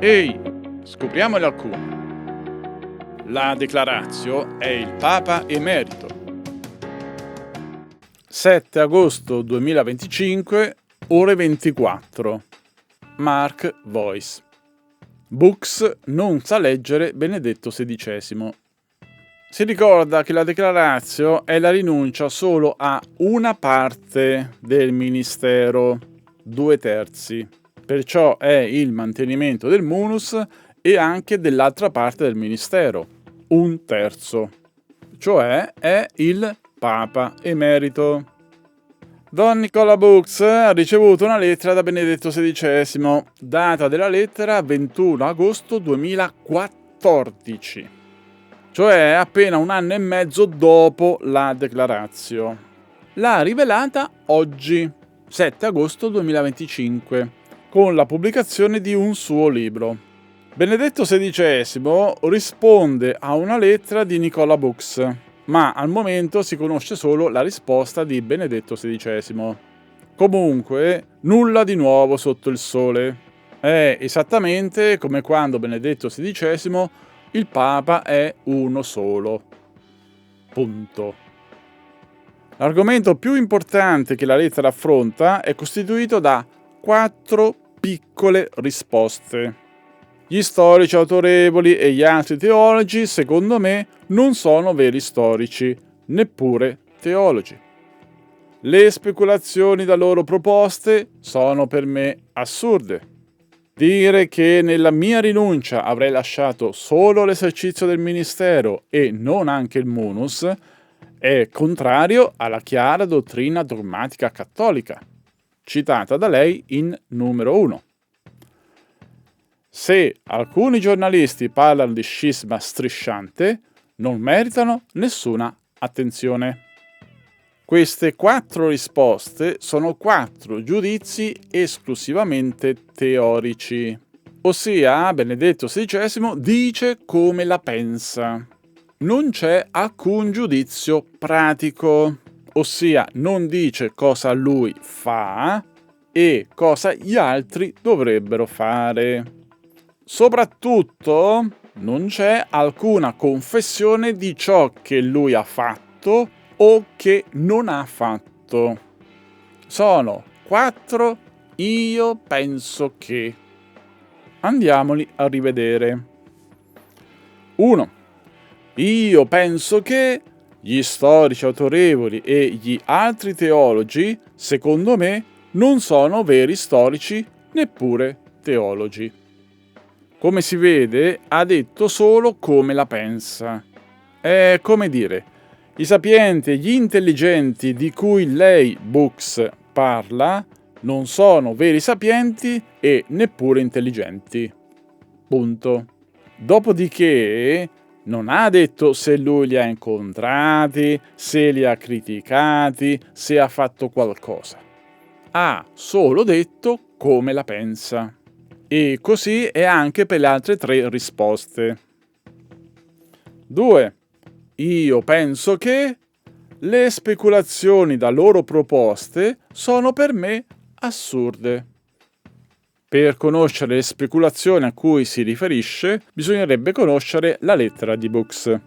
Ehi, scopriamole alcune. La Declaratio è il Papa Emerito. 7 agosto 2025, ore 24. Mark Voice. Books non sa leggere Benedetto XVI. Si ricorda che la Declaratio è la rinuncia solo a una parte del ministero, 2/3. Perciò è il mantenimento del munus e anche dell'altra parte del ministero, 1/3. Cioè è il Papa Emerito. Don Nicola Books ha ricevuto una lettera da Benedetto XVI, data della lettera 21 agosto 2014, cioè appena un anno e mezzo dopo la Declaratio. L'ha rivelata oggi, 7 agosto 2025, con la pubblicazione di un suo libro. Benedetto XVI risponde a una lettera di Nicola Books, ma al momento si conosce solo la risposta di Benedetto XVI. Comunque, nulla di nuovo sotto il sole. È esattamente come quando Benedetto XVI il Papa è uno solo. Punto. L'argomento più importante che la lettera affronta è costituito da 4 piccole risposte. Gli storici autorevoli e gli altri teologi, secondo me, non sono veri storici, neppure teologi. Le speculazioni da loro proposte sono per me assurde. Dire che nella mia rinuncia avrei lasciato solo l'esercizio del ministero e non anche il munus è contrario alla chiara dottrina dogmatica cattolica, citata da lei in numero 1. Se alcuni giornalisti parlano di scisma strisciante, non meritano nessuna attenzione. Queste 4 risposte sono 4 giudizi esclusivamente teorici, ossia Benedetto XVI dice come la pensa. Non c'è alcun giudizio pratico, ossia non dice cosa lui fa e cosa gli altri dovrebbero fare. Soprattutto non c'è alcuna confessione di ciò che lui ha fatto o che non ha fatto. Sono 4 io penso che. Andiamoli a rivedere. 1. Io penso che gli storici autorevoli e gli altri teologi, secondo me, non sono veri storici neppure teologi. Come si vede, ha detto solo come la pensa. È come dire, i sapienti e gli intelligenti di cui lei, Books, parla non sono veri sapienti e neppure intelligenti. Punto. Dopodiché non ha detto se lui li ha incontrati, se li ha criticati, se ha fatto qualcosa. Ha solo detto come la pensa. E così è anche per le altre 3 risposte. 2. Io penso che le speculazioni da loro proposte sono per me assurde. Per conoscere le speculazioni a cui si riferisce, bisognerebbe conoscere la lettera di Books.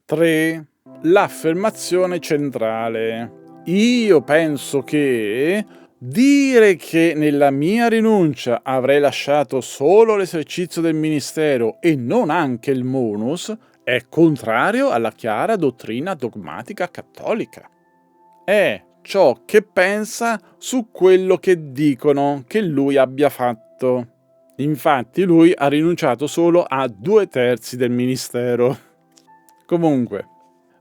3. L'affermazione centrale. Io penso che dire che nella mia rinuncia avrei lasciato solo l'esercizio del ministero e non anche il munus è contrario alla chiara dottrina dogmatica cattolica. È ciò che pensa su quello che dicono che lui abbia fatto. Infatti lui ha rinunciato solo a 2/3 del ministero. Comunque,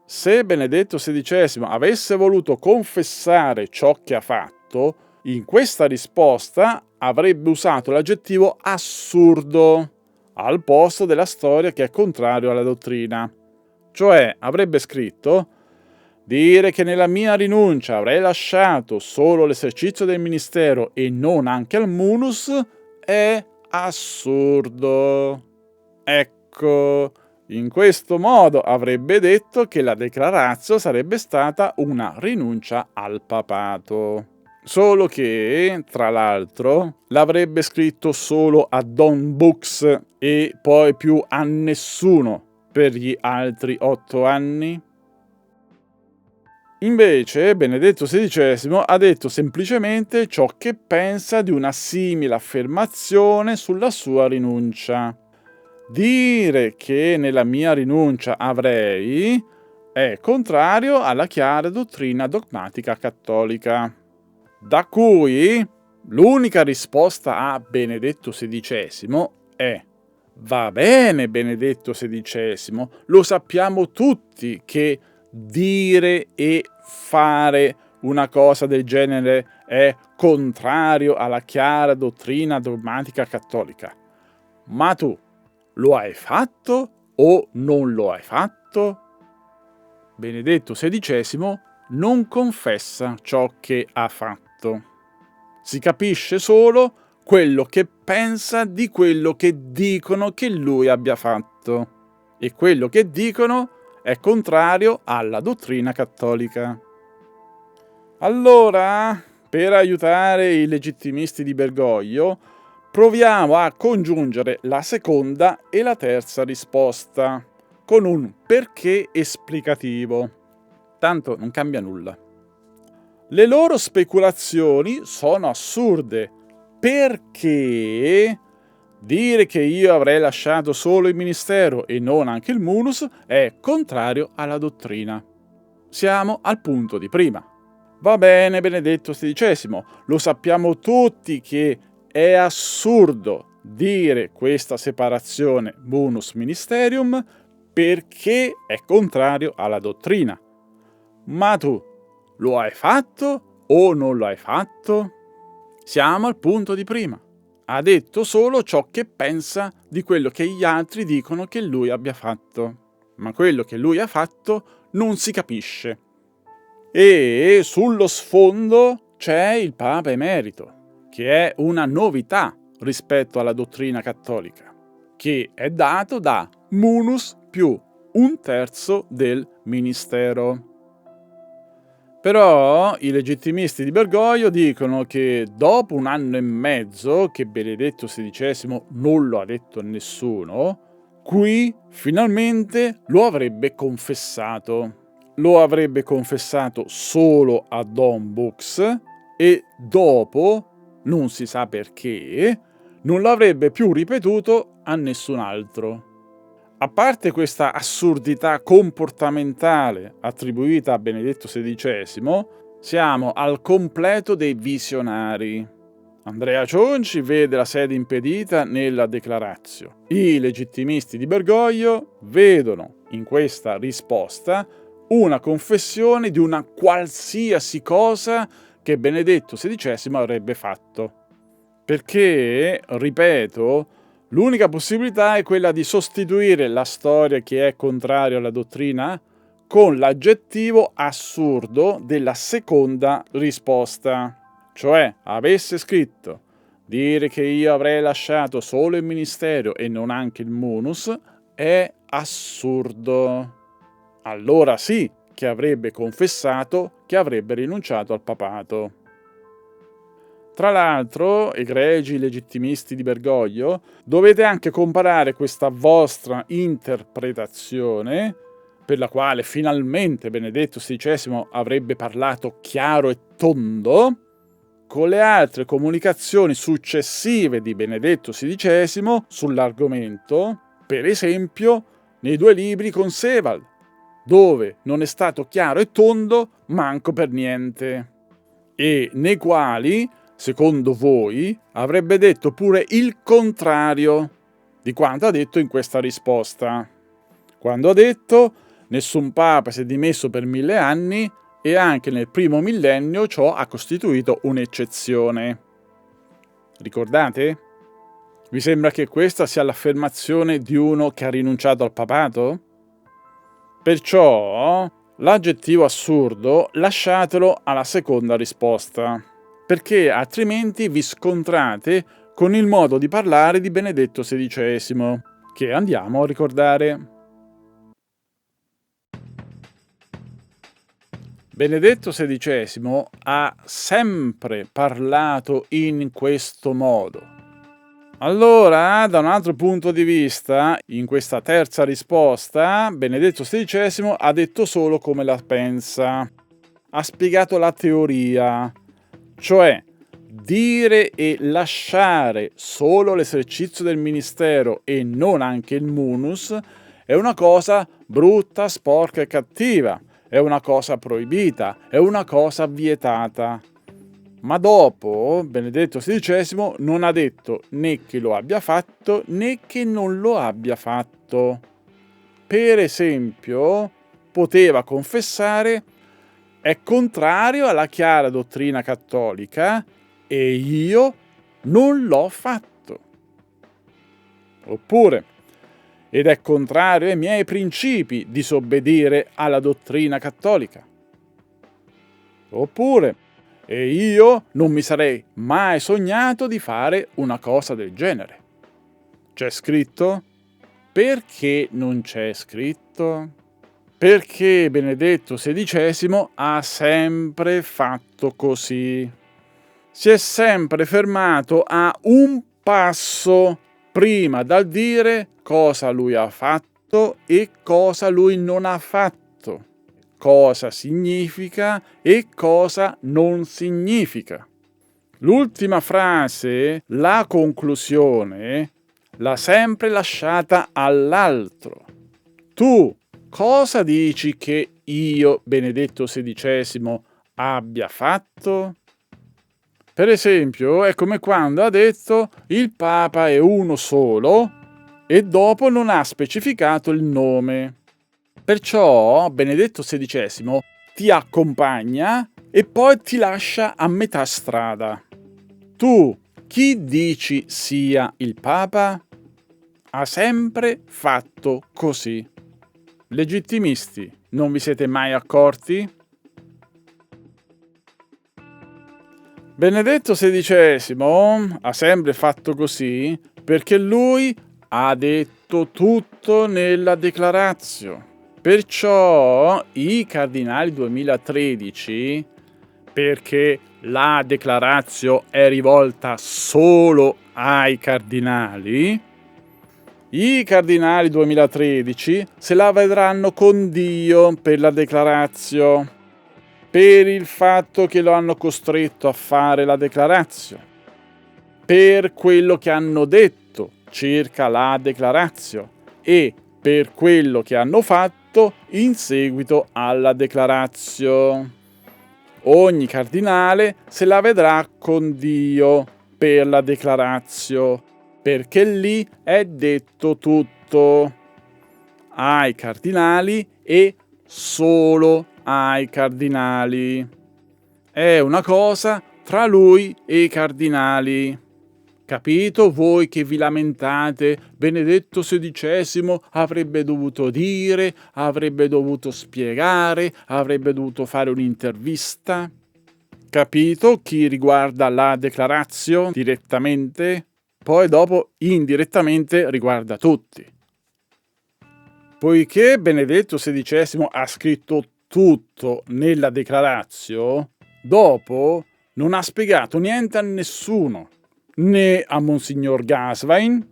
se Benedetto XVI avesse voluto confessare ciò che ha fatto, in questa risposta avrebbe usato l'aggettivo assurdo al posto della storia che è contrario alla dottrina. Cioè avrebbe scritto: dire che nella mia rinuncia avrei lasciato solo l'esercizio del ministero e non anche al munus è assurdo. Ecco, in questo modo avrebbe detto che la Declaratio sarebbe stata una rinuncia al papato. Solo che, tra l'altro, l'avrebbe scritto solo a Don Books e poi più a nessuno per gli altri 8 anni. Invece, Benedetto XVI ha detto semplicemente ciò che pensa di una simile affermazione sulla sua rinuncia. Dire che nella mia rinuncia avrei è contrario alla chiara dottrina dogmatica cattolica, da cui l'unica risposta a Benedetto XVI è: va bene Benedetto XVI, lo sappiamo tutti che dire e fare una cosa del genere è contrario alla chiara dottrina dogmatica cattolica. Ma tu lo hai fatto o non lo hai fatto? Benedetto XVI non confessa ciò che ha fatto. Si capisce solo quello che pensa di quello che dicono che lui abbia fatto. E quello che dicono è contrario alla dottrina cattolica. Allora, per aiutare i legittimisti di Bergoglio, proviamo a congiungere la seconda e la terza risposta con un perché esplicativo. Tanto non cambia nulla. Le loro speculazioni sono assurde, perché dire che io avrei lasciato solo il ministero e non anche il munus è contrario alla dottrina. Siamo al punto di prima. Va bene, Benedetto XVI, lo sappiamo tutti che è assurdo dire questa separazione munus ministerium perché è contrario alla dottrina. Ma tu lo hai fatto o non lo hai fatto? Siamo al punto di prima. Ha detto solo ciò che pensa di quello che gli altri dicono che lui abbia fatto. Ma quello che lui ha fatto non si capisce. E sullo sfondo c'è il Papa Emerito, che è una novità rispetto alla dottrina cattolica, che è dato da munus più 1/3 del ministero. Però i legittimisti di Bergoglio dicono che dopo 1 anno e mezzo che Benedetto XVI non lo ha detto a nessuno, qui finalmente lo avrebbe confessato. Lo avrebbe confessato solo a Don Books e dopo, non si sa perché, non l'avrebbe più ripetuto a nessun altro. A parte questa assurdità comportamentale attribuita a Benedetto XVI, siamo al completo dei visionari. Andrea Cionci vede la sede impedita nella Declaratio. I legittimisti di Bergoglio vedono in questa risposta una confessione di una qualsiasi cosa che Benedetto XVI avrebbe fatto. Perché, ripeto, l'unica possibilità è quella di sostituire la storia che è contraria alla dottrina con l'aggettivo assurdo della seconda risposta. Cioè, avesse scritto: dire che io avrei lasciato solo il ministero e non anche il munus è assurdo. Allora sì che avrebbe confessato che avrebbe rinunciato al papato. Tra l'altro, egregi legittimisti di Bergoglio, dovete anche comparare questa vostra interpretazione, per la quale finalmente Benedetto XVI avrebbe parlato chiaro e tondo, con le altre comunicazioni successive di Benedetto XVI sull'argomento, per esempio nei 2 libri con Sebald, dove non è stato chiaro e tondo manco per niente, e nei quali, secondo voi, avrebbe detto pure il contrario di quanto ha detto in questa risposta, quando ha detto: nessun papa si è dimesso per 1000 anni e anche nel primo millennio ciò ha costituito un'eccezione. Ricordate? Vi sembra che questa sia l'affermazione di uno che ha rinunciato al papato? Perciò l'aggettivo assurdo lasciatelo alla seconda risposta, perché altrimenti vi scontrate con il modo di parlare di Benedetto XVI, che andiamo a ricordare. Benedetto XVI ha sempre parlato in questo modo. Allora, da un altro punto di vista, in questa terza risposta, Benedetto XVI ha detto solo come la pensa. Ha spiegato la teoria, cioè dire e lasciare solo l'esercizio del ministero e non anche il munus è una cosa brutta, sporca e cattiva, è una cosa proibita, è una cosa vietata. Ma dopo Benedetto XVI non ha detto né che lo abbia fatto né che non lo abbia fatto. Per esempio, poteva confessare: è contrario alla chiara dottrina cattolica e io non l'ho fatto. Oppure, ed è contrario ai miei principi disobbedire alla dottrina cattolica. Oppure, e io non mi sarei mai sognato di fare una cosa del genere. C'è scritto? Perché non c'è scritto? Perché Benedetto XVI ha sempre fatto così. Si è sempre fermato a un passo prima dal dire cosa lui ha fatto e cosa lui non ha fatto, cosa significa e cosa non significa. L'ultima frase, la conclusione, l'ha sempre lasciata all'altro. Tu cosa dici che io, Benedetto XVI, abbia fatto? Per esempio, è come quando ha detto il Papa è uno solo e dopo non ha specificato il nome. Perciò Benedetto XVI ti accompagna e poi ti lascia a metà strada. Tu chi dici sia il Papa? Ha sempre fatto così. Legittimisti, non vi siete mai accorti? Benedetto XVI ha sempre fatto così perché lui ha detto tutto nella Declaratio. Perciò i Cardinali 2013, perché la Declaratio è rivolta solo ai cardinali, i Cardinali 2013 se la vedranno con Dio per la Declaratio, per il fatto che lo hanno costretto a fare la Declaratio, per quello che hanno detto circa la Declaratio e per quello che hanno fatto in seguito alla Declaratio. Ogni cardinale se la vedrà con Dio per la Declaratio, perché lì è detto tutto ai cardinali e solo ai cardinali. È una cosa tra lui e i cardinali. Capito voi che vi lamentate? Benedetto XVI avrebbe dovuto dire, avrebbe dovuto spiegare, avrebbe dovuto fare un'intervista? Capito chi riguarda la Declaratio direttamente? Poi dopo indirettamente riguarda tutti. Poiché Benedetto XVI ha scritto tutto nella Declaratio, dopo non ha spiegato niente a nessuno, né a Monsignor Gasvain,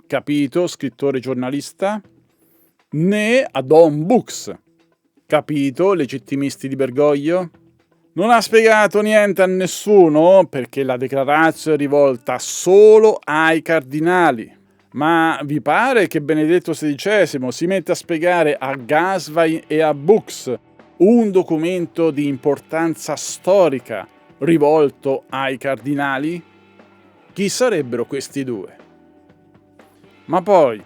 capito, scrittore giornalista, né a Don Bux, capito, legittimisti di Bergoglio. Non ha spiegato niente a nessuno perché la Declaratio è rivolta solo ai cardinali. Ma vi pare che Benedetto XVI si mette a spiegare a Gasvain e a Bux un documento di importanza storica rivolto ai cardinali? Chi sarebbero questi due? Ma poi,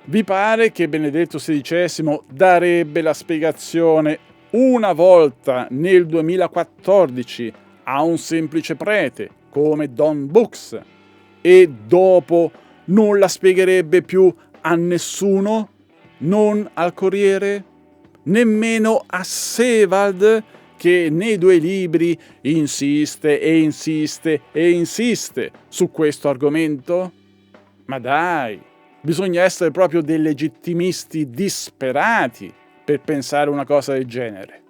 vi pare che Benedetto XVI darebbe la spiegazione una volta nel 2014 a un semplice prete come Don Bux e dopo non la spiegherebbe più a nessuno, non al Corriere, nemmeno a Sebald, che nei due libri insiste e insiste e insiste su questo argomento? Ma dai, bisogna essere proprio dei legittimisti disperati per pensare una cosa del genere.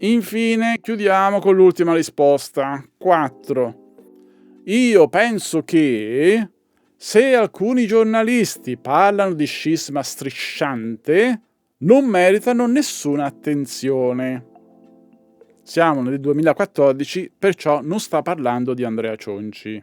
Infine, chiudiamo con l'ultima risposta. 4. Io penso che se alcuni giornalisti parlano di scisma strisciante, non meritano nessuna attenzione. Siamo nel 2014, perciò non sta parlando di Andrea Cionci.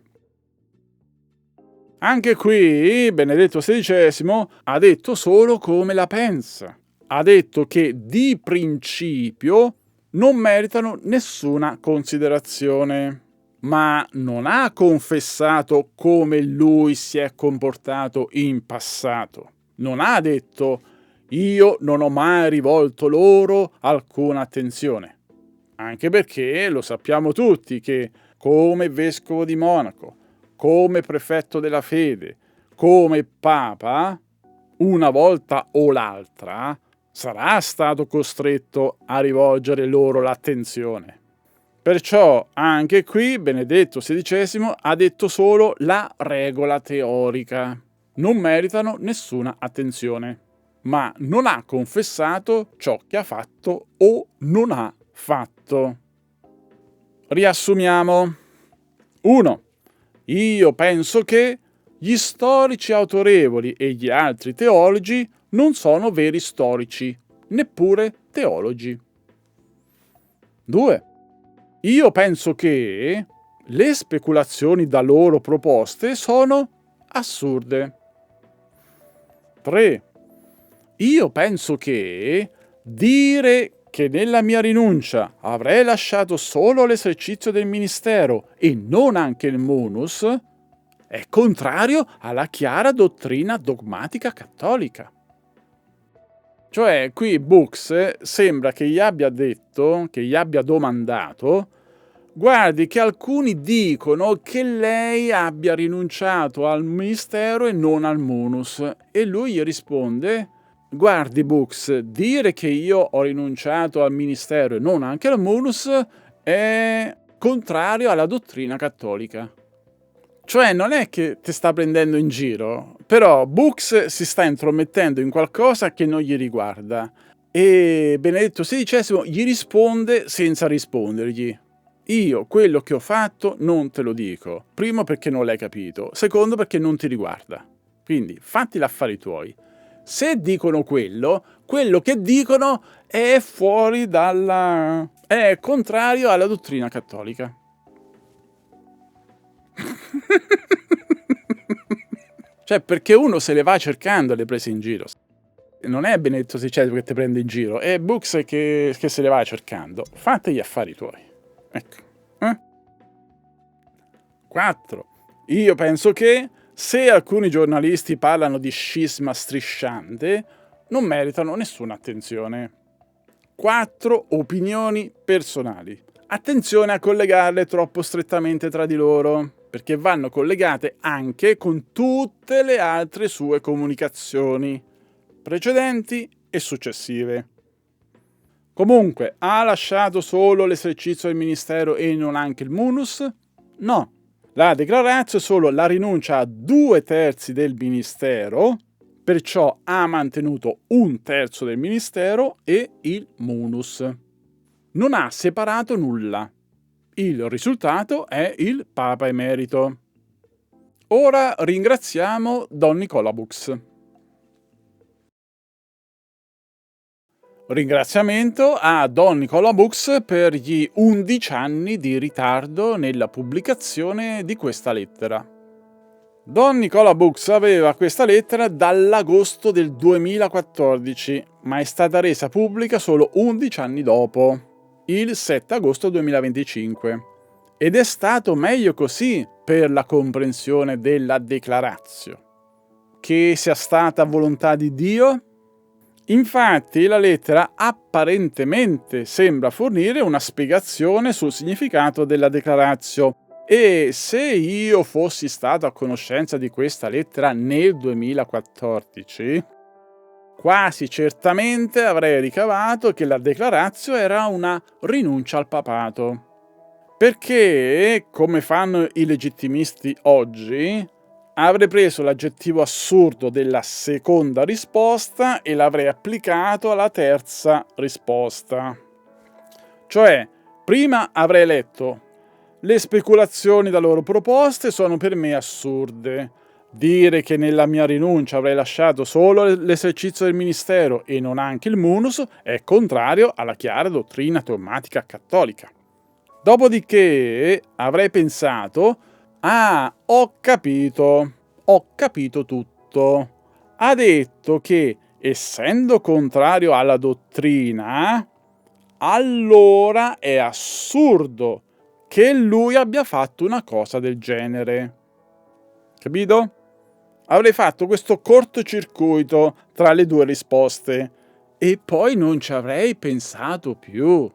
Anche qui Benedetto XVI ha detto solo come la pensa. Ha detto che di principio non meritano nessuna considerazione, ma non ha confessato come lui si è comportato in passato. Non ha detto io non ho mai rivolto loro alcuna attenzione. Anche perché lo sappiamo tutti che come vescovo di Monaco, come prefetto della fede, come papa, una volta o l'altra sarà stato costretto a rivolgere loro l'attenzione. Perciò anche qui Benedetto XVI ha detto solo la regola teorica. Non meritano nessuna attenzione, ma non ha confessato ciò che ha fatto o non ha fatto. Riassumiamo. 1. Io penso che gli storici autorevoli e gli altri teologi non sono veri storici, neppure teologi. 2. Io penso che le speculazioni da loro proposte sono assurde. 3. Io penso che dire che nella mia rinuncia avrei lasciato solo l'esercizio del ministero e non anche il munus è contrario alla chiara dottrina dogmatica cattolica. Cioè, qui Bux sembra che gli abbia detto, che gli abbia domandato, guardi che alcuni dicono che lei abbia rinunciato al ministero e non al munus. E lui gli risponde, guardi Bux, dire che io ho rinunciato al ministero e non anche al munus è contrario alla dottrina cattolica. Cioè non è che ti sta prendendo in giro, però Bux si sta intromettendo in qualcosa che non gli riguarda e Benedetto XVI gli risponde senza rispondergli. Io quello che ho fatto non te lo dico, primo perché non l'hai capito, secondo perché non ti riguarda. Quindi fatti gli affari tuoi. Se dicono quello che dicono è fuori è contrario alla dottrina cattolica. Cioè, perché uno se le va cercando le prese in giro. Non è Benedetto XVI che ti prende in giro, è Bux che se le va cercando. Fate gli affari tuoi. Ecco. 4. Io penso che se alcuni giornalisti parlano di scisma strisciante, non meritano nessuna attenzione. 4 opinioni personali. Attenzione a collegarle troppo strettamente tra di loro, perché vanno collegate anche con tutte le altre sue comunicazioni, precedenti e successive. Comunque, ha lasciato solo l'esercizio del ministero e non anche il munus? No. La declaratio è solo la rinuncia a 2/3 del ministero, perciò ha mantenuto 1/3 del ministero e il munus. Non ha separato nulla. Il risultato è il Papa Emerito. Ora ringraziamo Don Nicola Bux. Ringraziamento a Don Nicola Bux per gli 11 anni di ritardo nella pubblicazione di questa lettera. Don Nicola Bux aveva questa lettera dall'agosto del 2014, ma è stata resa pubblica solo 11 anni dopo, il 7 agosto 2025. Ed è stato meglio così per la comprensione della declaratio. Che sia stata volontà di Dio? Infatti la lettera apparentemente sembra fornire una spiegazione sul significato della declaratio e se io fossi stato a conoscenza di questa lettera nel 2014, quasi certamente avrei ricavato che la declaratio era una rinuncia al papato. Perché, come fanno i legittimisti oggi, avrei preso l'aggettivo assurdo della seconda risposta e l'avrei applicato alla terza risposta. Cioè, prima avrei letto: le speculazioni da loro proposte sono per me assurde. Dire che nella mia rinuncia avrei lasciato solo l'esercizio del ministero e non anche il munus è contrario alla chiara dottrina dogmatica cattolica. Dopodiché avrei pensato: ah, ho capito tutto. Ha detto che, essendo contrario alla dottrina, allora è assurdo che lui abbia fatto una cosa del genere. Capito? Avrei fatto questo cortocircuito tra le due risposte e poi non ci avrei pensato più.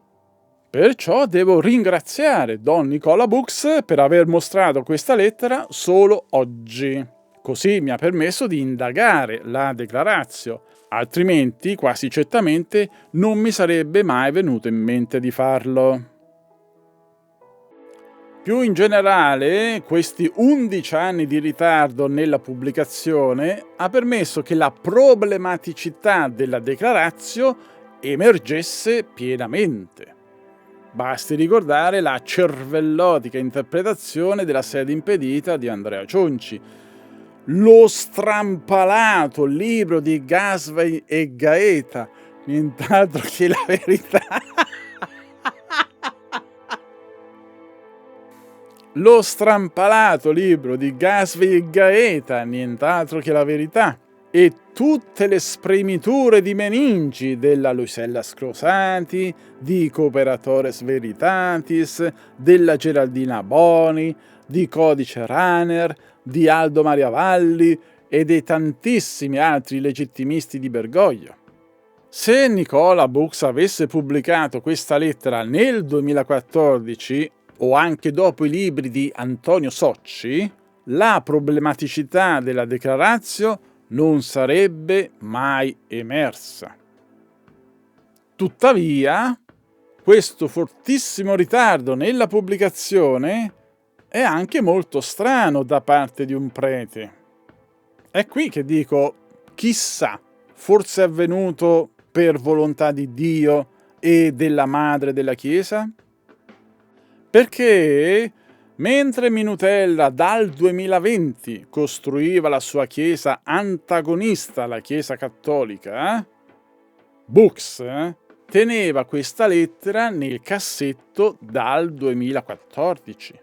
Perciò devo ringraziare Don Nicola Bux per aver mostrato questa lettera solo oggi. Così mi ha permesso di indagare la declaratio, altrimenti quasi certamente non mi sarebbe mai venuto in mente di farlo. Più in generale, questi 11 anni di ritardo nella pubblicazione ha permesso che la problematicità della declaratio emergesse pienamente. Basti ricordare la cervellotica interpretazione della sede impedita di Andrea Cionci, lo strampalato libro di Gasvey e Gaeta, nient'altro che la verità. Lo strampalato libro di Gasvey e Gaeta, nient'altro che la verità, e tutte le spremiture di meningi della Lucella Scrosati, di Cooperatores Veritatis, della Geraldina Boni, di Codice Runner, di Aldo Maria Valli e dei tantissimi altri legittimisti di Bergoglio. Se Nicola Bux avesse pubblicato questa lettera nel 2014 o anche dopo i libri di Antonio Socci, la problematicità della declaratio non sarebbe mai emersa. Tuttavia, questo fortissimo ritardo nella pubblicazione è anche molto strano da parte di un prete. È qui che dico, chissà, forse è avvenuto per volontà di Dio e della Madre della Chiesa? Perché mentre Minutella dal 2020 costruiva la sua chiesa antagonista alla Chiesa cattolica, Bux teneva questa lettera nel cassetto dal 2014.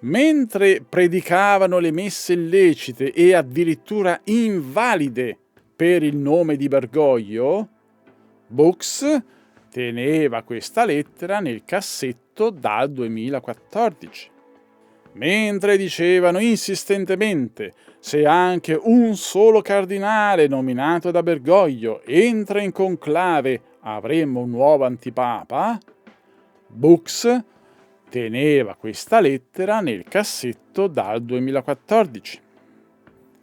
Mentre predicavano le messe illecite e addirittura invalide per il nome di Bergoglio, Bux teneva questa lettera nel cassetto dal 2014. Mentre dicevano insistentemente: se anche un solo cardinale nominato da Bergoglio entra in conclave avremmo un nuovo antipapa, Bux teneva questa lettera nel cassetto dal 2014.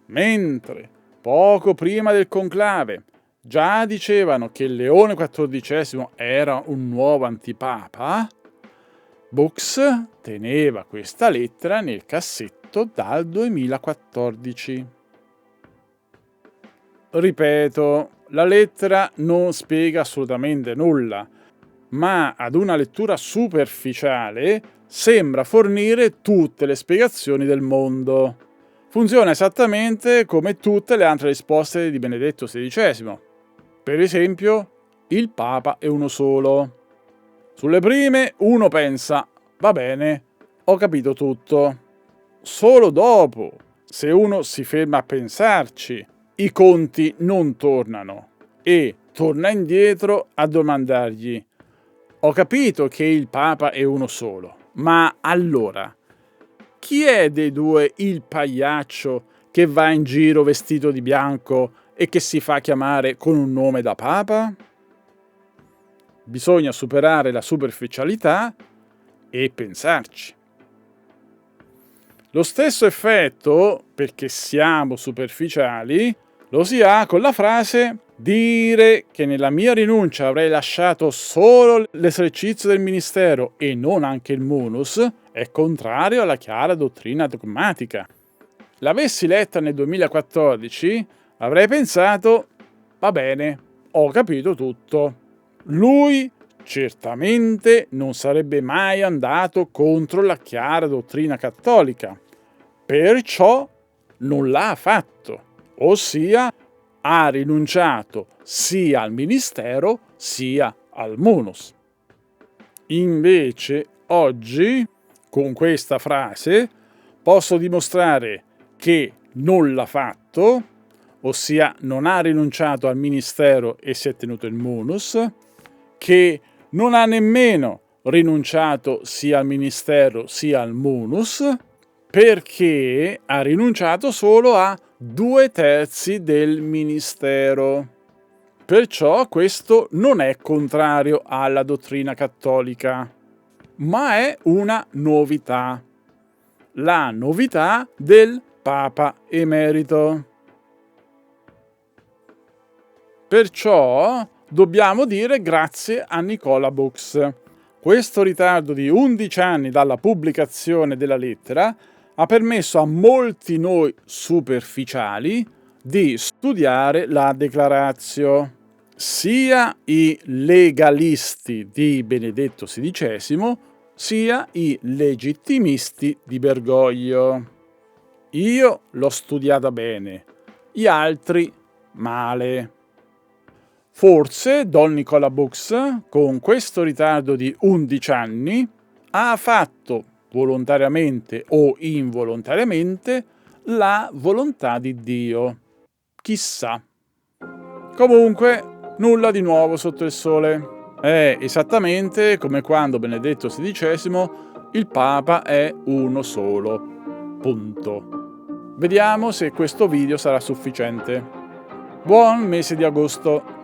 Mentre, poco prima del conclave, già dicevano che Leone XIV era un nuovo antipapa, Bux teneva questa lettera nel cassetto dal 2014. Ripeto, la lettera non spiega assolutamente nulla, ma ad una lettura superficiale sembra fornire tutte le spiegazioni del mondo. Funziona esattamente come tutte le altre risposte di Benedetto XVI. Per esempio, il Papa è uno solo. Sulle prime uno pensa, va bene, ho capito tutto. Solo dopo, se uno si ferma a pensarci, i conti non tornano e torna indietro a domandargli: ho capito che il Papa è uno solo, ma allora, chi è dei due il pagliaccio che va in giro vestito di bianco e che si fa chiamare con un nome da Papa? Bisogna superare la superficialità e pensarci. Lo stesso effetto, perché siamo superficiali, lo si ha con la frase: dire che nella mia rinuncia avrei lasciato solo l'esercizio del ministero e non anche il munus è contrario alla chiara dottrina dogmatica. L'avessi letta nel 2014, avrei pensato: va bene, ho capito tutto. Lui Certamente non sarebbe mai andato contro la chiara dottrina cattolica, perciò non l'ha fatto, ossia ha rinunciato sia al ministero sia al munus. Invece oggi, con questa frase, posso dimostrare che non l'ha fatto, ossia non ha rinunciato al ministero e si è tenuto il munus, che non ha nemmeno rinunciato sia al ministero sia al munus, perché ha rinunciato solo a 2/3 del ministero. Perciò questo non è contrario alla dottrina cattolica, ma è una novità. La novità del Papa emerito. Perciò dobbiamo dire grazie a Nicola Bux. Questo ritardo di 11 anni dalla pubblicazione della lettera ha permesso a molti noi superficiali di studiare la Declaratio. Sia i legalisti di Benedetto XVI, sia i legittimisti di Bergoglio. Io l'ho studiata bene, gli altri male. Forse Don Nicola Bux, con questo ritardo di 11 anni, ha fatto, volontariamente o involontariamente, la volontà di Dio. Chissà. Comunque, nulla di nuovo sotto il sole. È esattamente come quando Benedetto XVI, il Papa è uno solo. Punto. Vediamo se questo video sarà sufficiente. Buon mese di agosto!